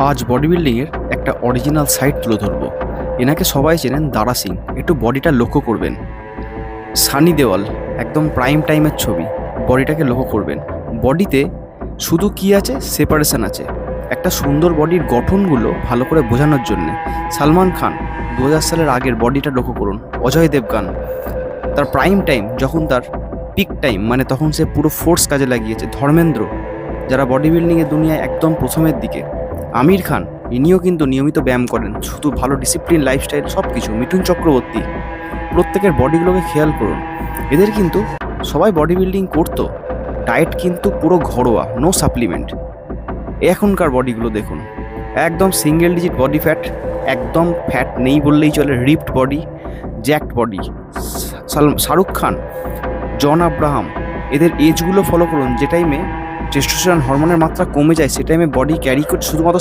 আজ বডি বিল্ডিংয়ের একটা অরিজিনাল সাইট তুলে ধরবো। এনাকে সবাই চেনেন দারা সিং। একটু বডিটা লক্ষ্য করবেন। সানি দেওয়াল, একদম প্রাইম টাইমের ছবি। বডিটাকে লক্ষ্য করবেন। বডিতে শুধু কি আছে, সেপারেশন আছে। একটা সুন্দর বডির গঠনগুলো ভালো করে বোঝানোর জন্যে সালমান খান 2000 সালের আগের বডিটা লক্ষ্য করুন। অজয় দেবগান তার প্রাইম টাইম, যখন তার পিক টাইম, মানে তখন সে পুরো ফোর্স কাজে লাগিয়েছে। ধর্মেন্দ্র, যারা বডি বিল্ডিংয়ের দুনিয়ায় একদম প্রথমের দিকে। আমির খান, ইনিও কিন্তু নিয়মিত ব্যায়াম করেন, শুধু ভালো ডিসিপ্লিন, লাইফস্টাইল সব কিছু। মিঠুন চক্রবর্তী, প্রত্যেকের বডিগুলোকে খেয়াল করুন। এদের কিন্তু সবাই বডি বিল্ডিং করতো, ডায়েট কিন্তু পুরো ঘরোয়া, নো সাপ্লিমেন্ট। এখনকার বডিগুলো দেখুন, একদম সিঙ্গেল ডিজিট বডি ফ্যাট, একদম ফ্যাট নেই বললেই চলে। Ripped body, jacked body. Shahrukh Khan, John Abraham, এদের এজগুলো ফলো করুন। যে টাইমে টেস্টোস্টেরন হরমোনের মাত্রা কমে যায়, সে টাইমে বডি ক্যারি করতে শুধুমাত্র